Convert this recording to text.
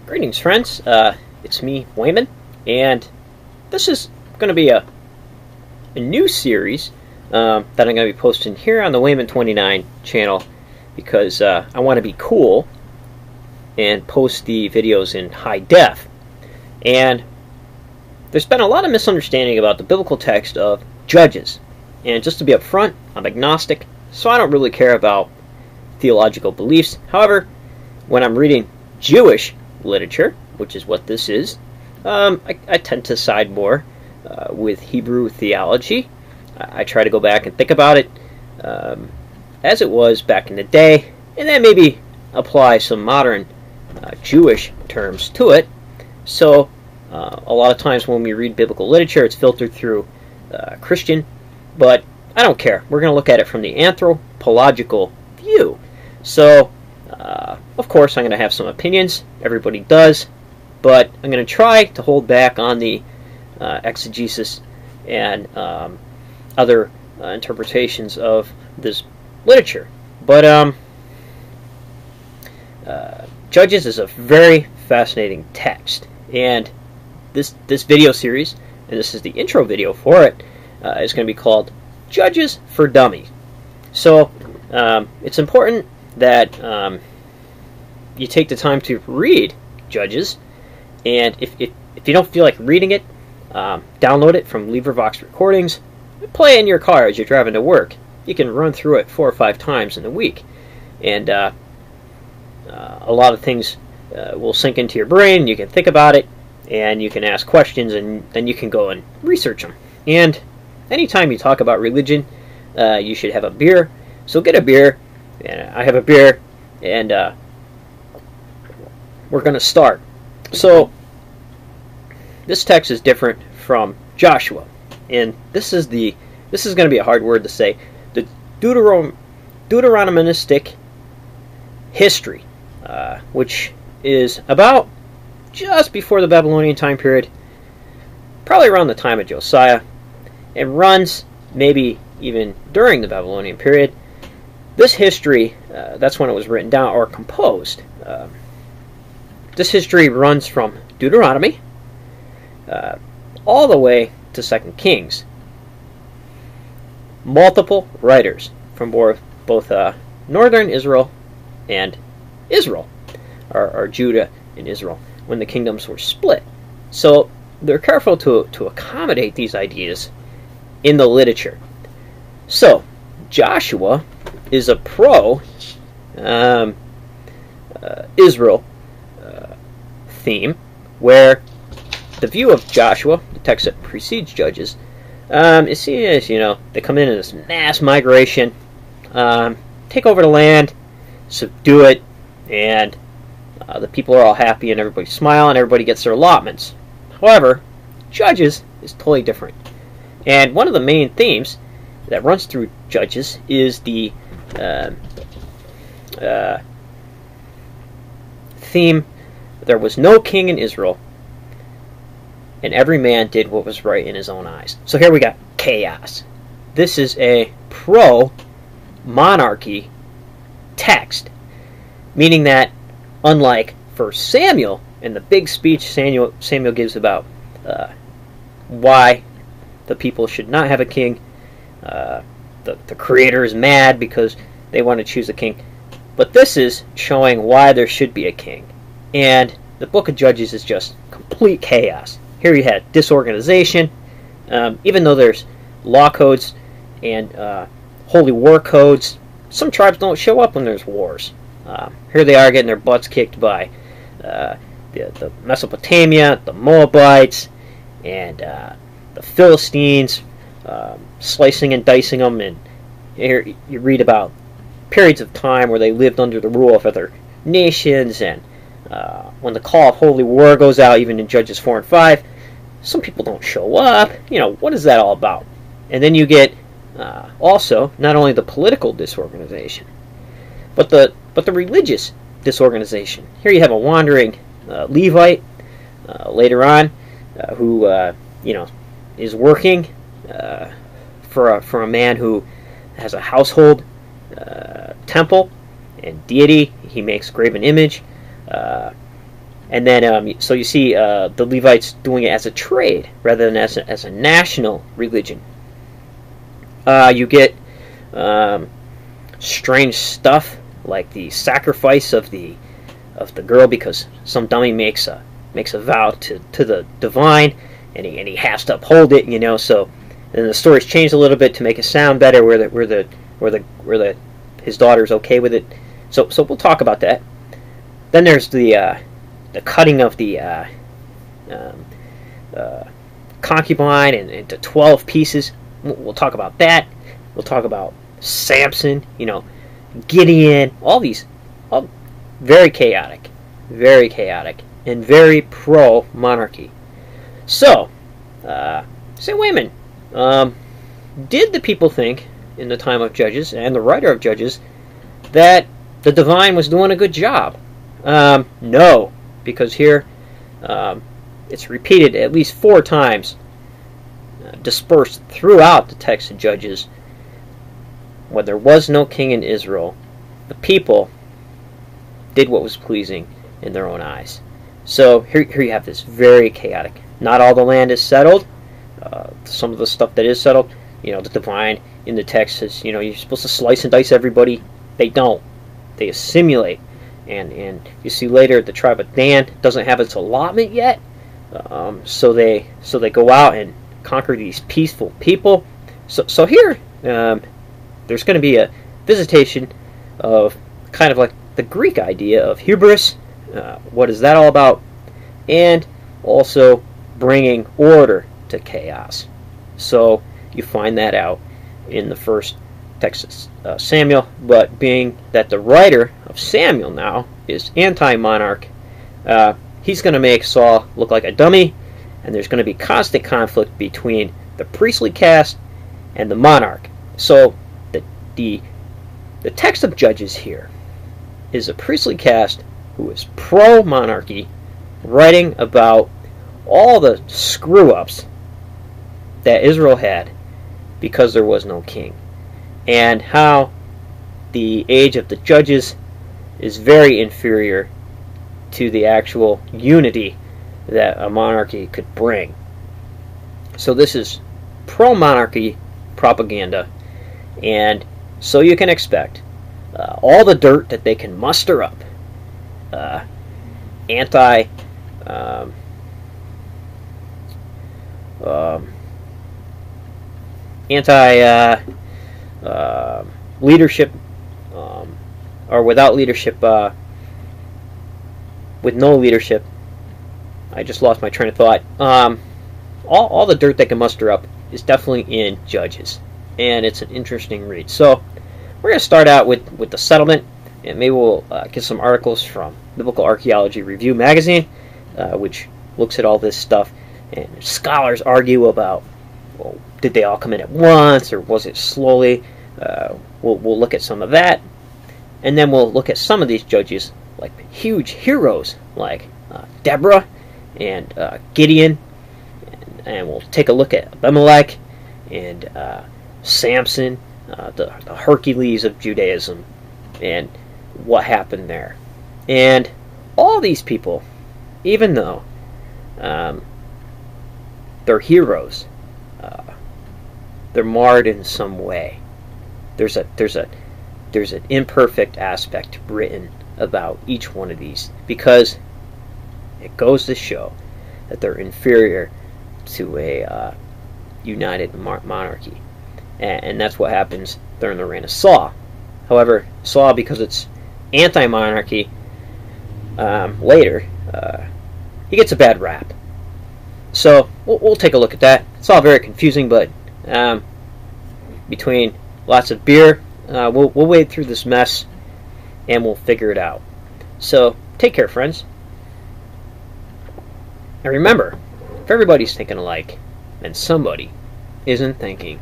Greetings, friends. It's me, Wayman, and this is going to be a new series that I'm going to be posting here on the Wayman29 channel because I want to be cool and post the videos in high def. And there's been a lot of misunderstanding about the biblical text of Judges. And just to be upfront, I'm agnostic, so I don't really care about theological beliefs. However, when I'm reading Jewish literature, which is what this is, I tend to side more with Hebrew theology. I try to go back and think about it as it was back in the day, and then maybe apply some modern Jewish terms to it. So a lot of times when we read biblical literature, it's filtered through Christian, but I don't care. We're going to look at it from the anthropological view. So of course, I'm going to have some opinions. Everybody does. But I'm going to try to hold back on the exegesis and other interpretations of this literature. But Judges is a very fascinating text. And this video series, and this is the intro video for it, is going to be called Judges for Dummies. So it's important that you take the time to read Judges, and if you don't feel like reading it, download it from LibriVox Recordings, play it in your car as you're driving to work. You can run through it 4 or 5 times in a week, and a lot of things will sink into your brain. You can think about it, and you can ask questions, and then you can go and research them. And anytime you talk about religion, you should have a beer. So get a beer, and I have a beer, and we're going to start. So this text is different from Joshua, and this is going to be a hard word to say. The Deuteronomistic history, which is about just before the Babylonian time period, probably around the time of Josiah, and runs maybe even during the Babylonian period. This history, that's when it was written down or composed. This history runs from Deuteronomy all the way to 2 Kings. Multiple writers from both northern Israel and Israel, or Judah and Israel, when the kingdoms were split. So they're careful to accommodate these ideas in the literature. So Joshua is a pro-Israel theme, where the view of Joshua, the text that precedes Judges, is seen as, they come in this mass migration, take over the land, subdue it, and the people are all happy and everybody smiles and everybody gets their allotments. However, Judges is totally different. And one of the main themes that runs through Judges is the theme: there was no king in Israel, and every man did what was right in his own eyes. So here we got chaos. This is a pro-monarchy text, meaning that unlike 1 Samuel and the big speech Samuel gives about why the people should not have a king, the creator is mad because they want to choose a king. But this is showing why there should be a king. And the book of Judges is just complete chaos. Here you had disorganization. Even though there's law codes and holy war codes, some tribes don't show up when there's wars. Here they are getting their butts kicked by the Mesopotamia, the Moabites, and the Philistines, slicing and dicing them. And here you read about periods of time where they lived under the rule of other nations, and when the call of holy war goes out, even in Judges 4 and 5, some people don't show up. What is that all about? And then you get also not only the political disorganization, but the religious disorganization. Here you have a wandering Levite later on who is working for a man who has a household temple and deity. He makes graven image, And then, so you see the Levites doing it as a trade rather than as a national religion. You get strange stuff like the sacrifice of the girl, because some dummy makes a vow to the divine, and he has to uphold it. So then the story's changed a little bit to make it sound better, where his daughter's okay with it. So we'll talk about that. Then there's the cutting of the concubine into 12 pieces. We'll talk about that. We'll talk about Samson, Gideon, all very chaotic, and very pro-monarchy. So, say, wait a minute. Did the people think, in the time of Judges, and the writer of Judges, that the divine was doing a good job? No, because here it's repeated at least 4 times, dispersed throughout the text of Judges. When there was no king in Israel, the people did what was pleasing in their own eyes. So here you have this very chaotic. Not all the land is settled. Some of the stuff that is settled, the divine in the text says, you're supposed to slice and dice everybody. They don't. They assimilate. And you see later the tribe of Dan doesn't have its allotment yet. So they go out and conquer these peaceful people. So here there's going to be a visitation of kind of like the Greek idea of hubris. What is that all about? And also bringing order to chaos. So you find that out in the first text of Samuel. But being that the writer of Samuel now is anti-monarch, he's going to make Saul look like a dummy, and there's going to be constant conflict between the priestly caste and the monarch. So the text of Judges here is a priestly caste who is pro-monarchy, writing about all the screw-ups that Israel had because there was no king, and how the age of the Judges is very inferior to the actual unity that a monarchy could bring. So this is pro-monarchy propaganda, and so you can expect all the dirt that they can muster up. Anti leadership, or without leadership, with no leadership. I just lost my train of thought. All the dirt they can muster up is definitely in Judges, and it's an interesting read. So we're going to start out with the settlement, and maybe we'll get some articles from Biblical Archaeology Review magazine, which looks at all this stuff, and scholars argue about, well, did they all come in at once, or was it slowly? We'll look at some of that, and then we'll look at some of these judges, like huge heroes like Deborah and Gideon, and we'll take a look at Abimelech and Samson, the Hercules of Judaism, and what happened there. And all these people, even though they're heroes, they're marred in some way. There's an imperfect aspect written about each one of these, because it goes to show that they're inferior to a united monarchy, and that's what happens during the reign of Saul. However, Saul, because it's anti-monarchy, later he gets a bad rap. So we'll take a look at that. It's all very confusing, but between lots of beer, we'll wade through this mess, and we'll figure it out. So take care, friends. And remember, if everybody's thinking alike, then somebody isn't thinking